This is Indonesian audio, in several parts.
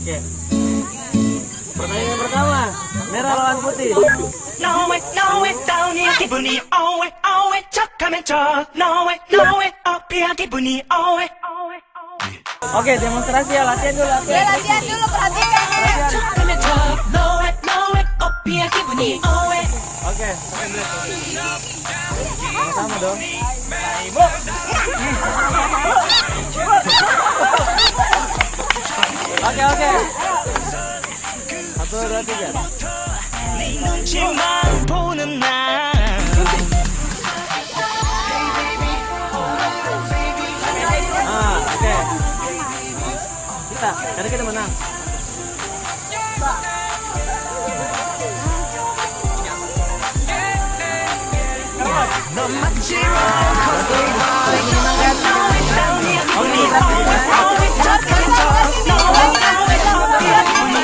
Oke. Pertandingan pertama, merah lawan putih. 너의 다운이 기분이 어웨 척하면 척 너의 어피야 기분이 어웨 Oke, demonstrasi ya, latihan dulu, latihan. Latihan dulu, perhatikan. 척하면 척 너의 어피야 기분이 어웨 Oke. Sama-sama dong. Oke. 1, 2, 3. 네 눈치만 보는 날 Oke. Karena kita menang. 넌 맞지만 어웨 척하면 척 너의 어피야 기분이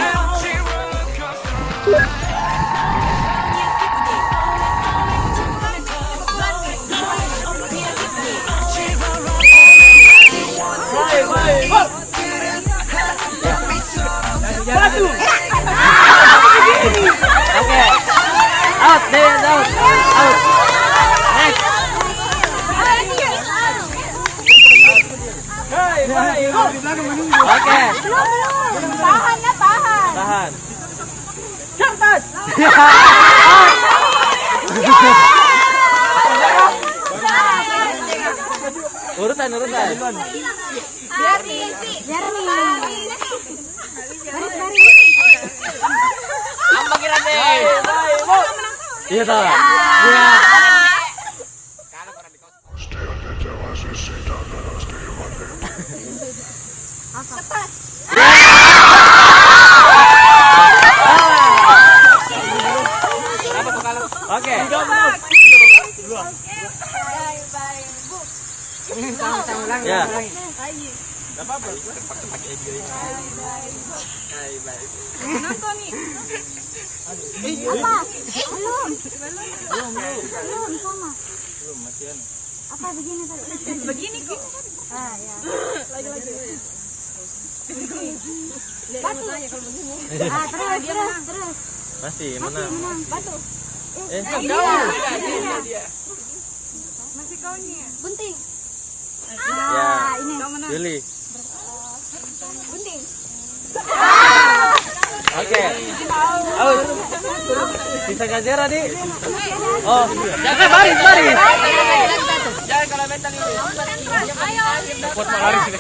Satu. Oke. Out, deh, out. Next. Oke. Tahan ya, tahan. Tahan. Kertas. Urutan. Biar diisi. Iya tahu. Iya. Oke. Ya. Belum sama. Apa begini tadi? Begini kok. Ah ya. Lagi. Batu. Terus. Masih menang. Batu. Dia. Masih kaunya. Bunting. Ya. Ini. Yuli. Bunting. Oke. Out. Bisa gajera di. Oh, jangan baris. Jangan kalau mental ini. Buat lari sih.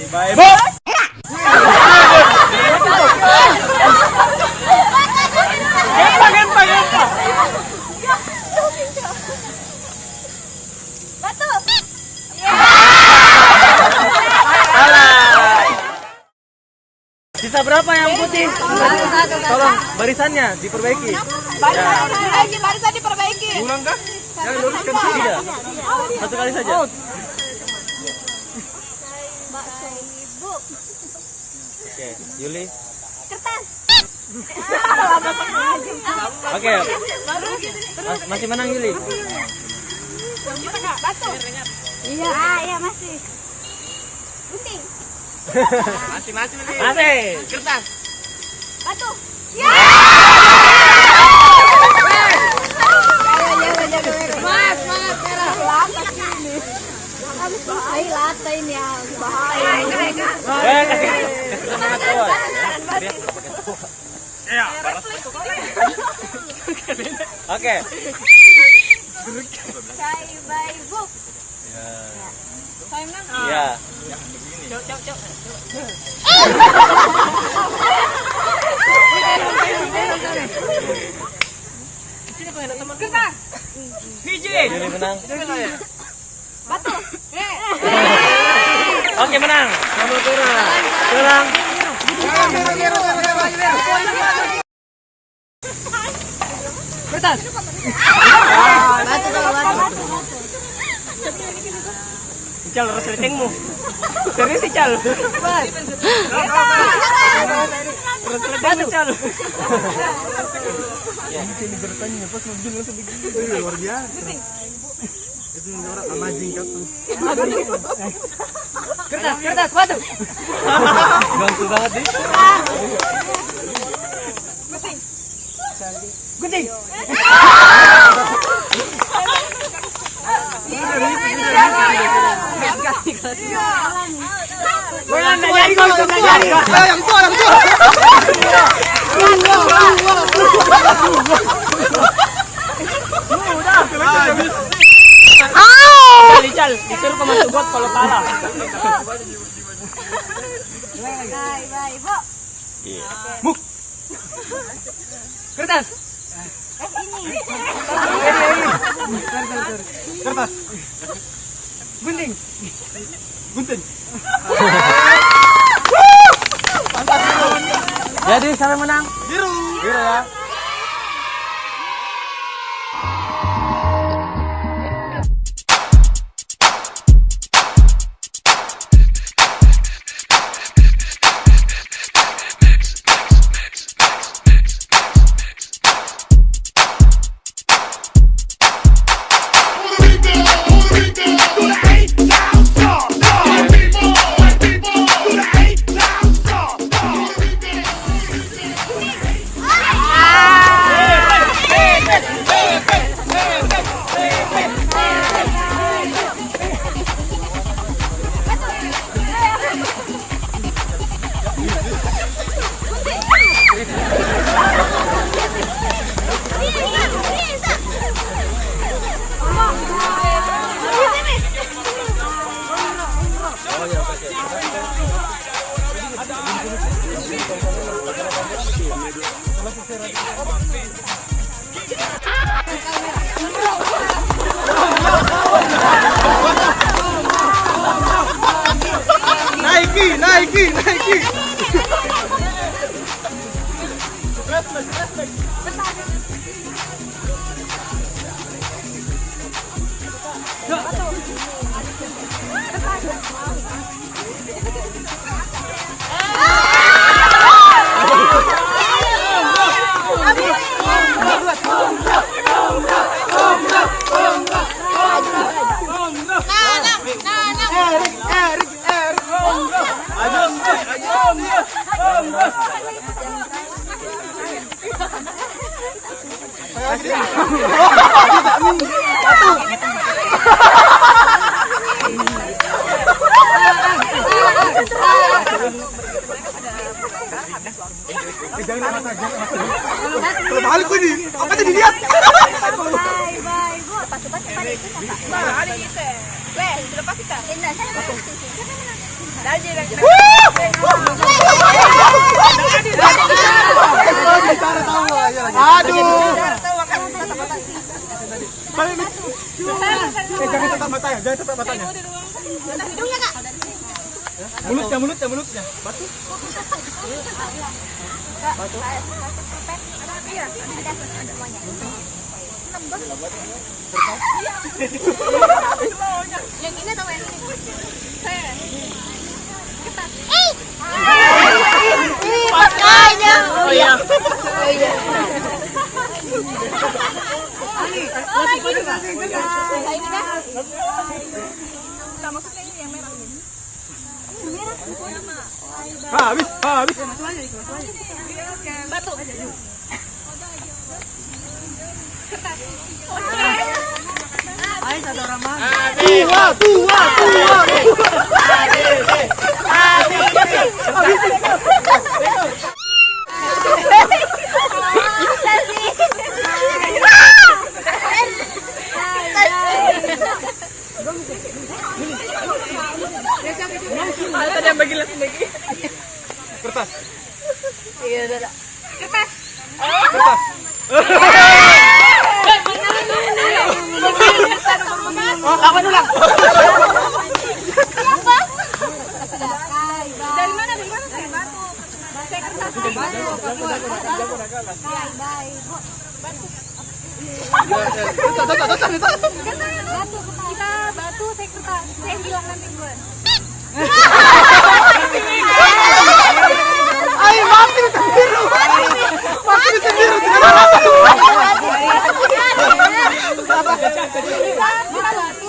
Bye. Gempa. Batu. Sisa berapa yang putih? Tolong barisannya diperbaiki. Barisan diperbaiki. Ulang kah? Jangan luruskan tidak. Satu kali saja. Bakso ibu. Oke, Yuli. Kertas. Oke. Masih menang Yuli. Batu. Iya. Iya masih. Gunting. Masih. kertas Batu. Ya. Mas, merah. Lata sini. Habis bahaya lata ini ya. Bahaya. Kasih semangat kawan. ya Oke. Bye bu. Saya menang. Ya. Kertas. Yuli menang. Batu. Oke, menang. Kamu kurang. Kertas. Batu. Ical resletingmu. Serius Ical. Resleting Ical. Ya, ini bertanya pas mobil langsung begini. Luar biasa. Kertas, batu. Gantung banget nih. Gunting. Cal, disuruh ke masuk got kalau kalah. Muk. Kertas. Kertas. Gunting. Gunting. Jadi siapa yang menang? Biru. Biru ya. Naiki. Balik ini, apa tadi dilihat? Jangan tetap matanya. Mulutnya. Batu. Yang ini atau yang ini? Saya. Ketat. Makanya. Oh iya. Maksudnya ini yang merah ini. Habis. Batu. Kertas. Ayo satu orang mah. Tua. Tadi yang bagi lagi. Kertas. Iya, udah. Kertas. Apa dulu? Dari mana? Dari batu. Saya kertas. Batu, saya kertas. Saya bilang nanti gue. Ayo mati sendiri. Batu.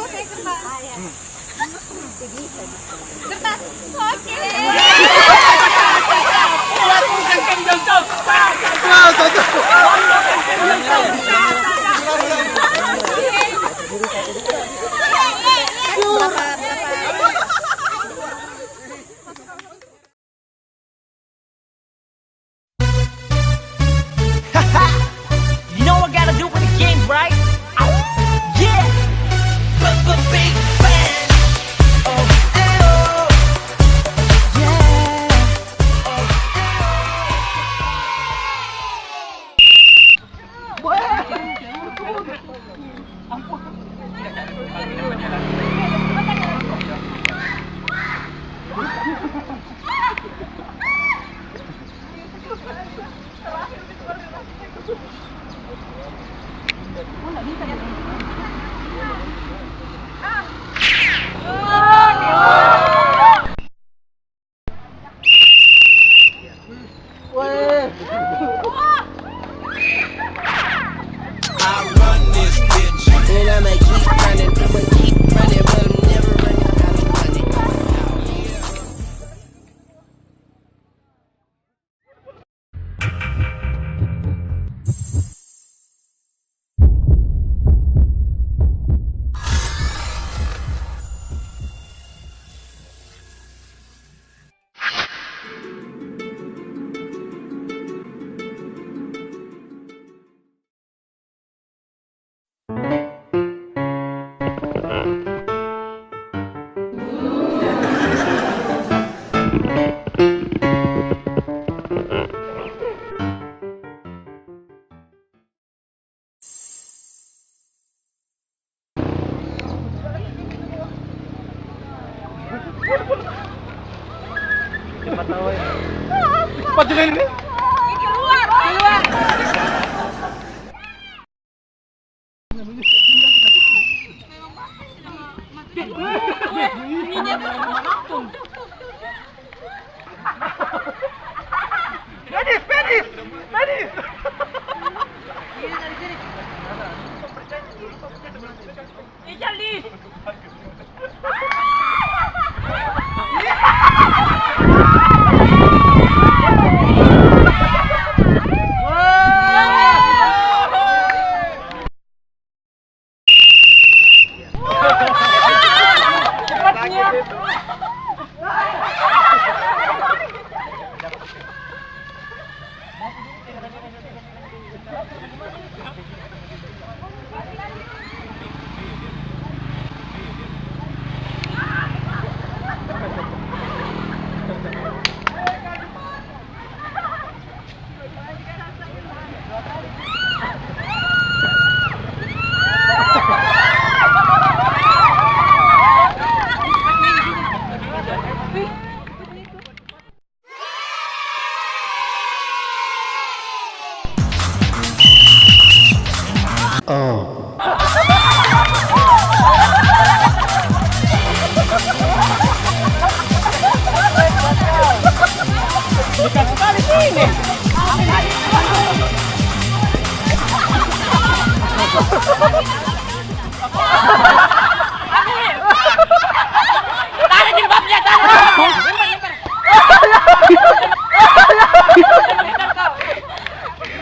I run this bitch, and I'ma keep running, but I'm never running out of money. Cepat juga ini.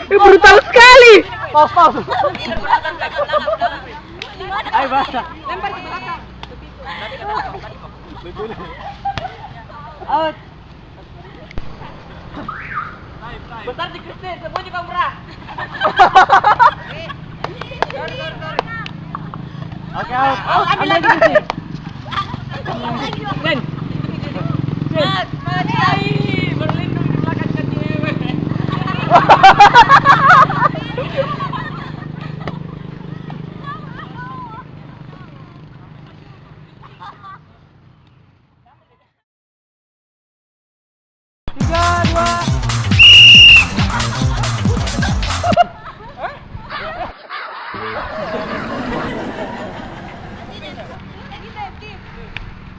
Brutal sekali. Pause. Ayo basah. Lempar ke belakang. Out. Bentar di Kristin, semua juga murah. Oke, out. Ambil lagi. Den. Berlindung di belakang kan cewek.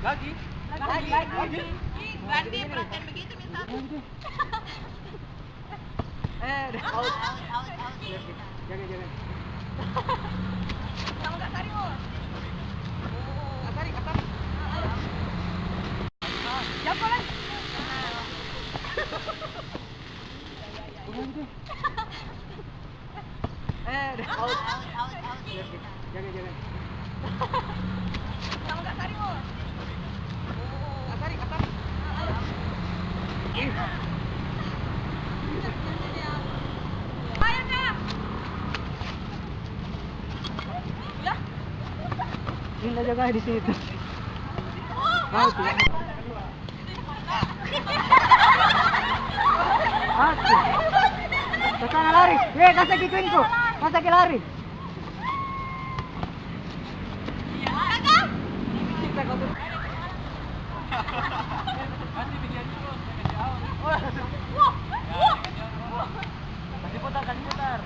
Lagi. Ganti perhatian begitu minta. Out. Jangan. Kamu enggak tarik, Mo. Tarik. Jalan. Out. Jangan. Kamu enggak tarik, Mo. Tarik. Ayo, Kak. Ya. Ini jaga di situ. Sana lari. Kasih gituin ko. Kasih lari. Kasih putar, kasih putar.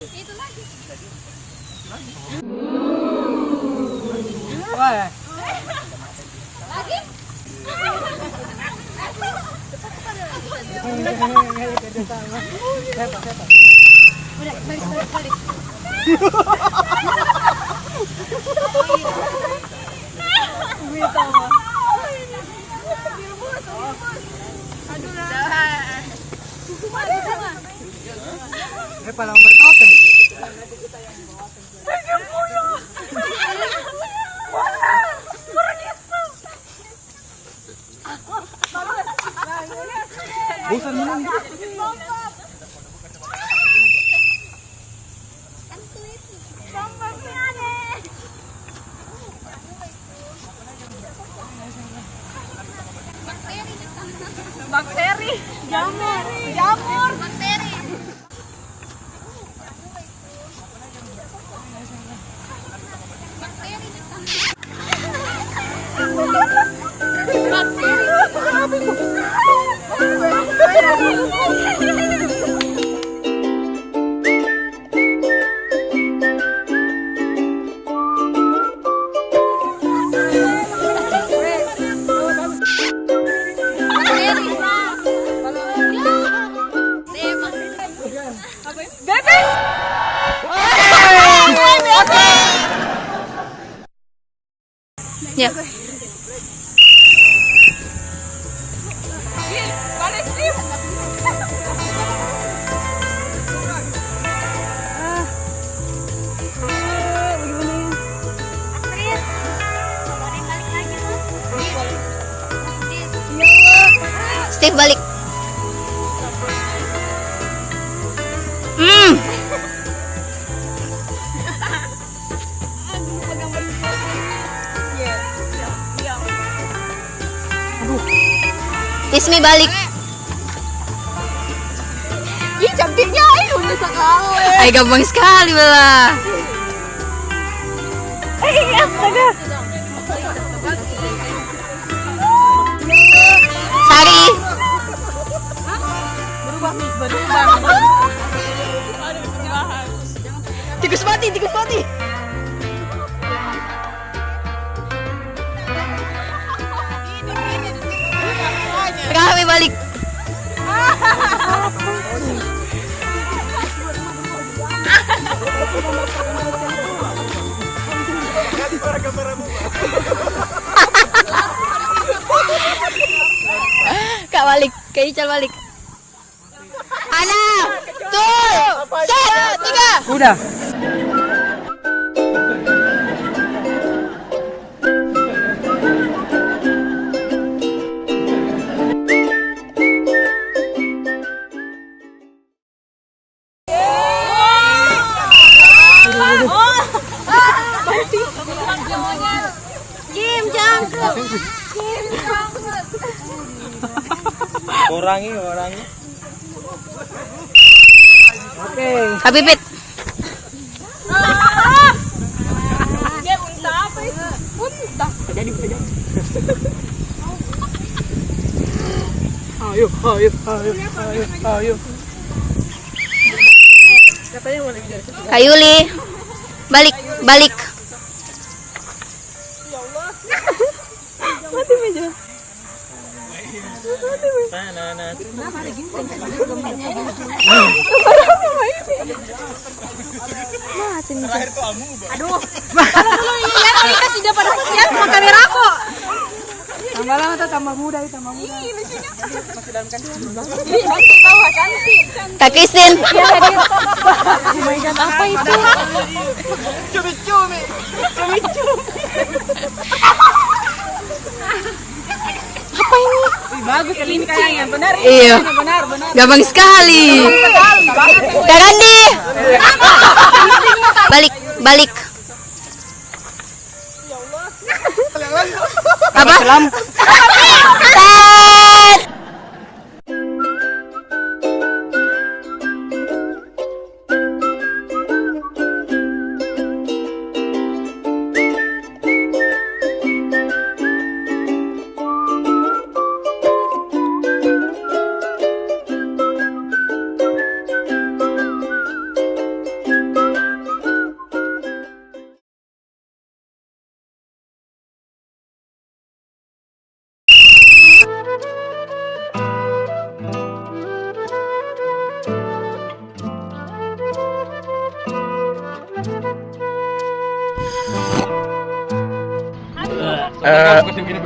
Itu lagi. Wah. Lagi? Balik. Palang bertopeng. Bosan menang. Bakteri. Jamur. Bakteri. Ya. Steve balik. Ismi balik. Ih, cantiknya udah sekali. Ay, gampang sekali Bella. Astaga. Sari. Berubah. Tikus mati. Kami balik. Kak balik, Kak Ical balik. Ana, tuh, set, 3. Udah. Kurangi. Oke. Habibit. Dia unta apa itu? Unta. Jadi. Ayo. Katanya mau lagi dari situ. Kayuli. Balik. Mati meja. Aduh. Kalau dulu ya kali kasih dia pada kasihan sama kamera aku. Tambah lama tuh tambah muda. Masih dalam kandungan. Masih bawah cantik. Kak Kristin. Oh my god, apa itu? Cumi-cumi. Apa ini? Bagus ini kayaknya, benar. Iya. Benar. Gampang sekali. Kak Randi. Balik. Apa?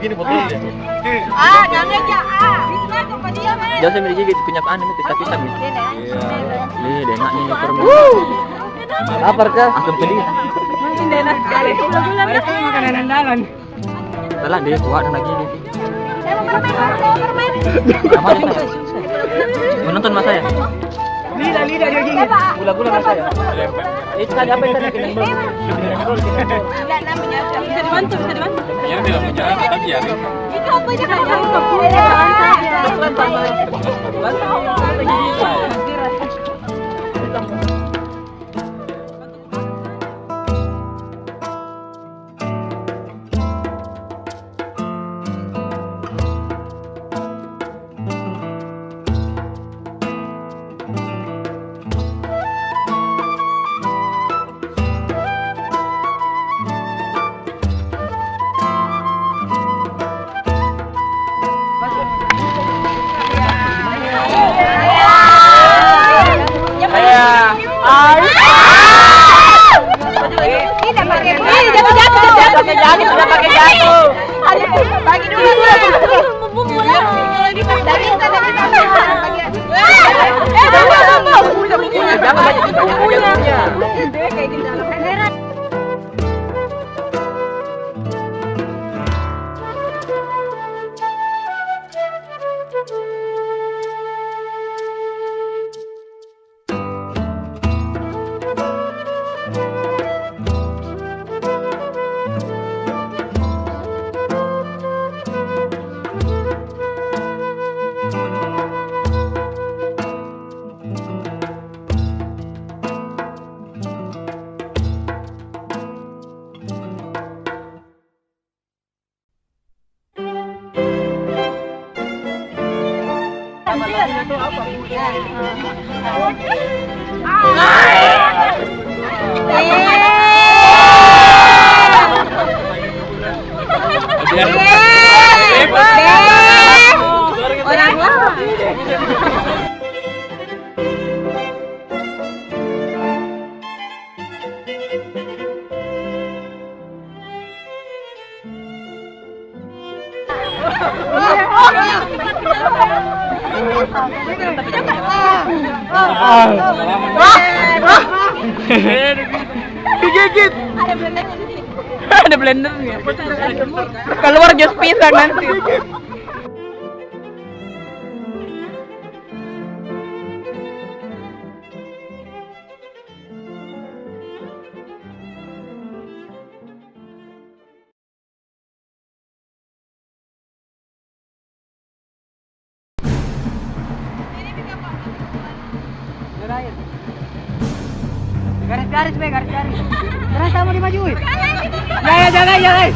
Begini potong ya. Jangan ya. Bisa kok dia mah. Jangan sambil gigit punya kan ini pisah-pisah nih. Nih, enak nih permen. Lapar kah? Asam pedih. Makin enak sekali. Ada makanan andalan. Salah deh, kuat lagi nih. Permen. Apa nih? Menonton mas saya. Lidah dia gini. Gula-gula mas saya. Itu tadi apa itu tadi? Enggak namanya. Bisa dibantu. Ya tidak punya lagi ya. Itu apa itu? Bagi dulu. Digigit. Ada blendernya. Keluar jus pisang nanti. Garis-garis, garis-garis. Terus kamu dimajuin. Jangan. Lari.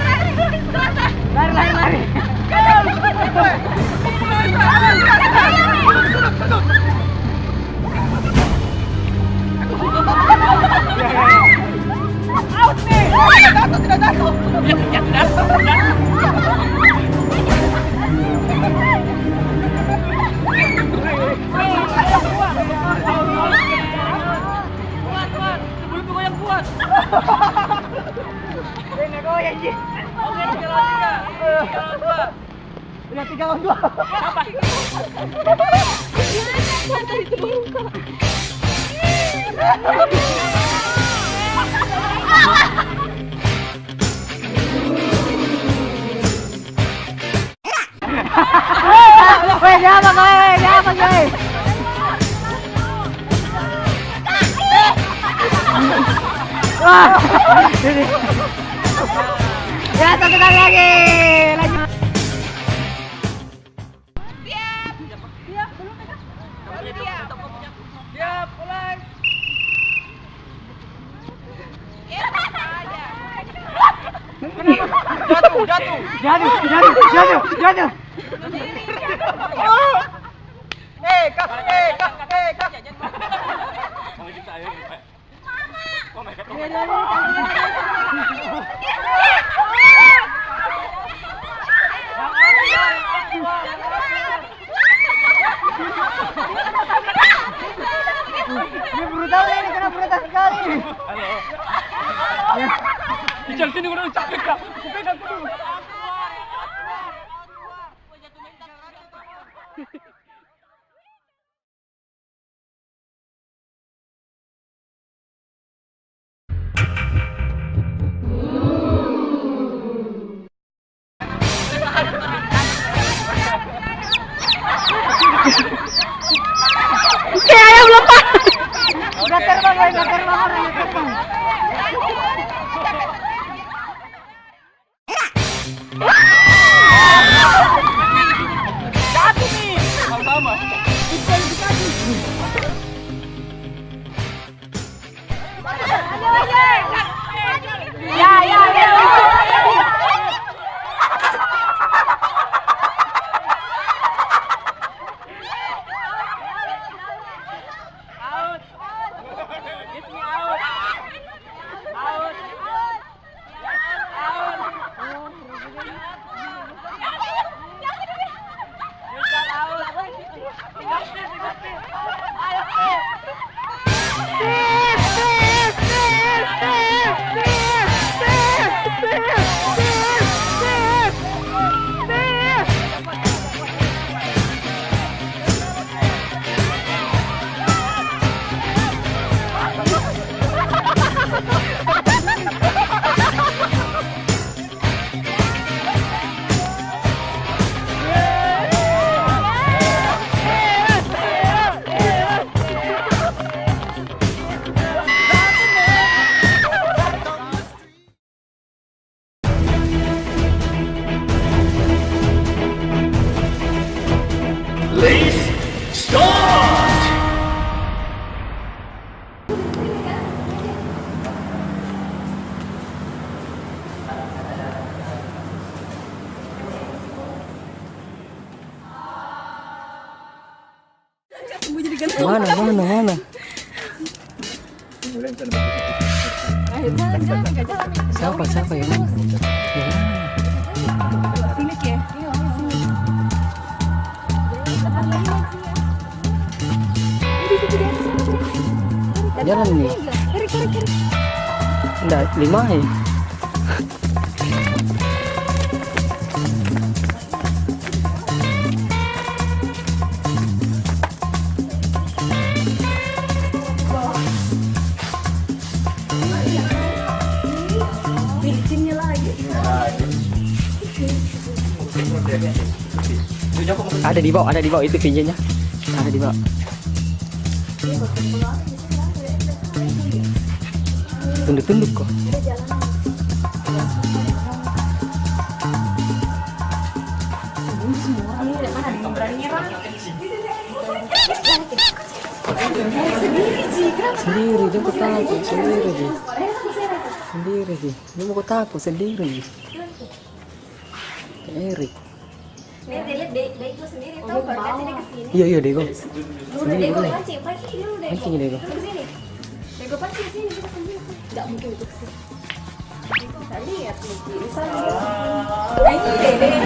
Udah 3 lawan 2. Jangan, guys. Ya, satu kali lagi. Lanjut. Siap, mulai. Jatuh. Kak. Ini brutal sekali. Ical sini udah capek kak. Pegang dulu. Kaya ayaw lepas. Udah terbang, udah terbang, udah terbang. Jatuh nih. Sama-sama. Mana? Siapa yang mana? Jalan nih. Enggak, 5 ya. Ada di bawah itu pinjanya. Ada di bawah. Tunduk-tunduk kok. Sendiri, dia mau takut sendiri. Dia mau takut sendiri. Erik. Nih, lihat Dego sendiri tuh, berarti dia kesini. Iya, Dego. Udah Dego pancing dulu Dego. Pancing Dego. Kesini. Dego pancing sini, kita sendiri. Enggak mungkin itu kesini. Kita lihat nih, bisa. Ini Dego.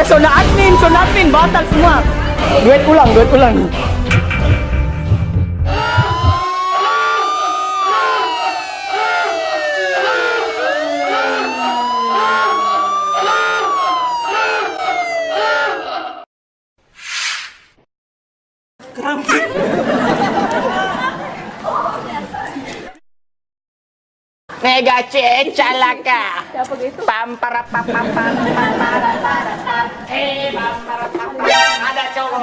Zona admin, batal semua. Duit ulang. Mega calaka. Siapa gitu? Pampara. Ada cowok.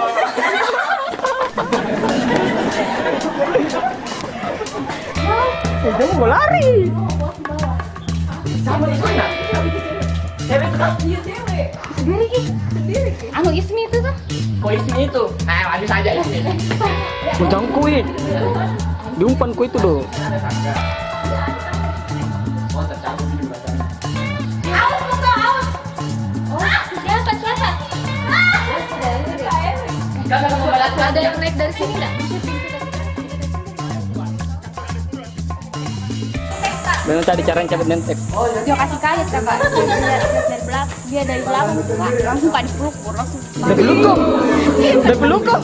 Dia mau lari. Sama di sana. Cewek Sendiri Ki. Anu Ismi itu tuh. Oh Ismi itu. Nah, habis aja Ismi. Jangan kuit. Diumpan ku itu doh. Aus muka aus. Oh, siapa? Ada yang naik dari sini enggak? Memang tadi caranya cabut nentek. Dia kasih kaget kan Kak. Dia dari belakang tuh Kak. Langsung Kak dipeluk, langsung. Udah belum kok. Udah belum kok.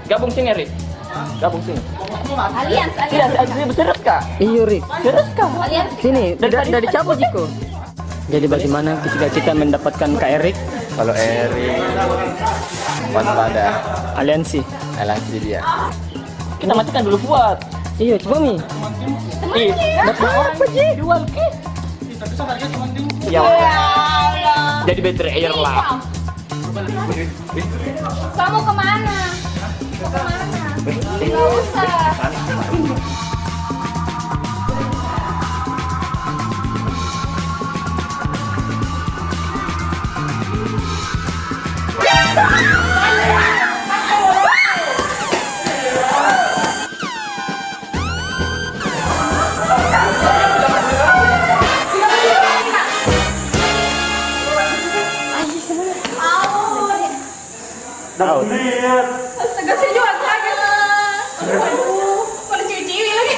Gabung sini, Rik. Gabung sini. Alians. Tidak, serius Kak. Iya, Rik. Serius Kak. Alians. Sini, udah dicabut Jiko. Jadi bagaimana ketika kita mendapatkan Kak Erik? Kalau Erik waspada, Aliansi. aliansi dia. Kita matikan dulu buat. Iya, coba Mi. Dapat apa sih? Jual Ki. Ya. Jadi betrayer lah. Kamu kemana? Nggak usah. Astaga, saya juga kaget. Aduh, pada ciwi-ciwi lagi.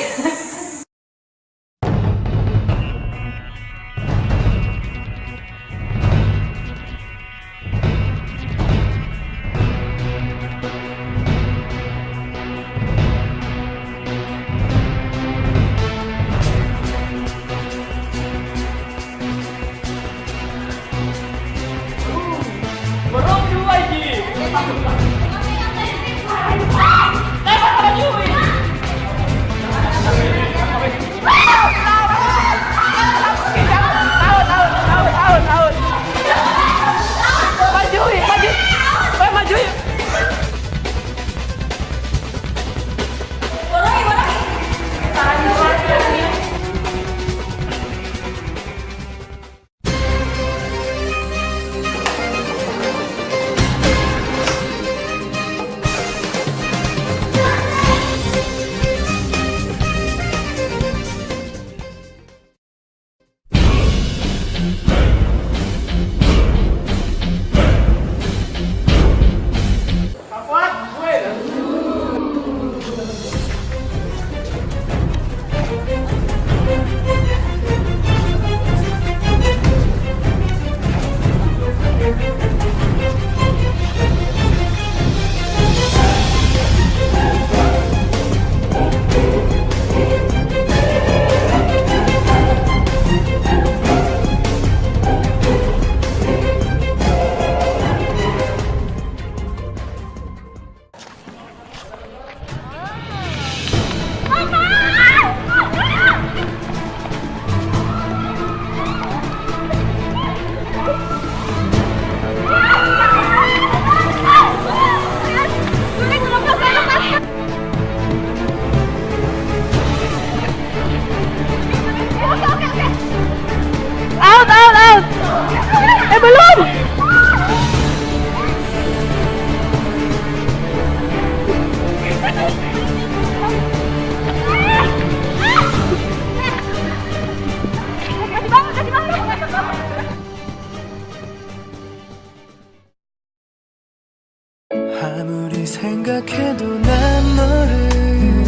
아무리 생각해도 난 너를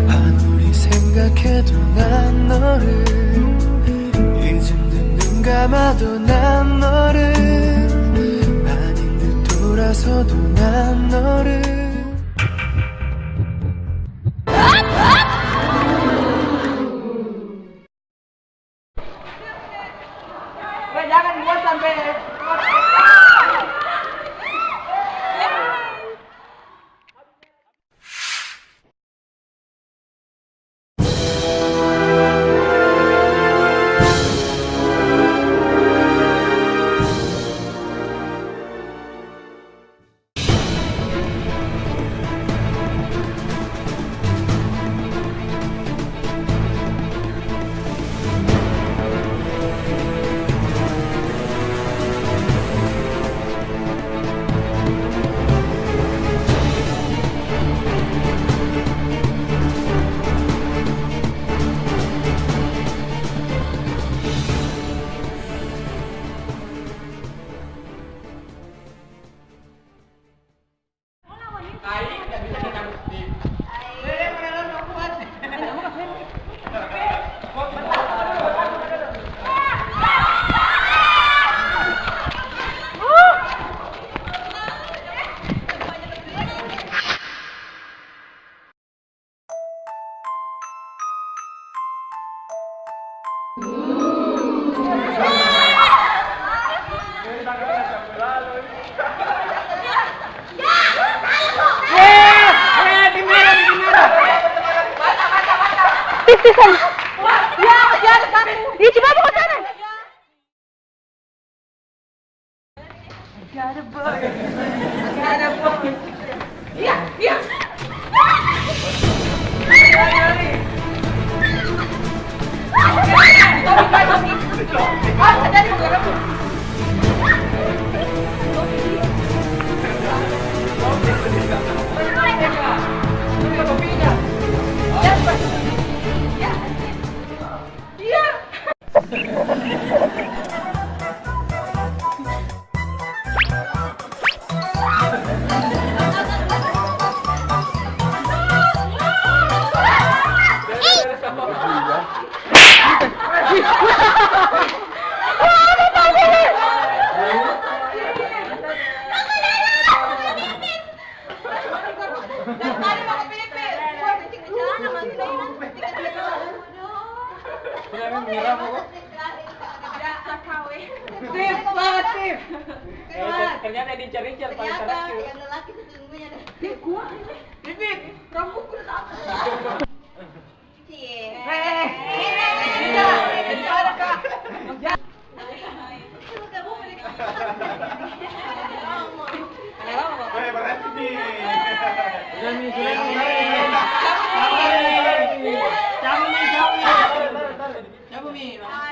아무리 생각해도 난 너를 잊은 듯 눈 감아도 난 너를 아닌 듯 돌아서도 난 너를 Jangan buat sampai Ternyata diincar-incar paling terakhir. Yang lelaki sesungguhnya ada. Gua ini. Bibit, rambutku udah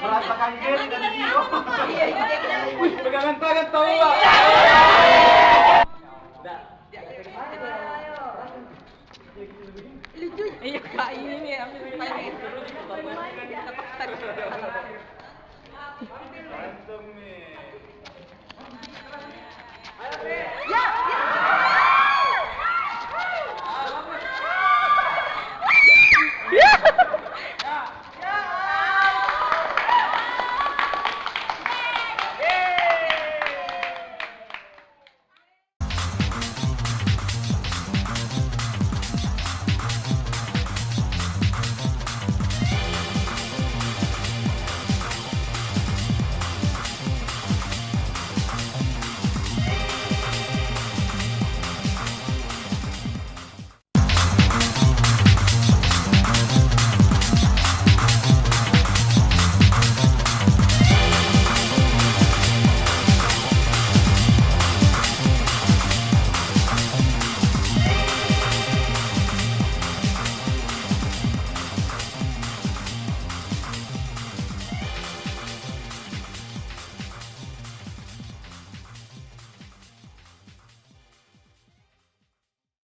Merasakan diri dari Dio. Pegangan tangan tahu nggak? lucu. Iya kak ini ambil main. Lucu. Mantap nih.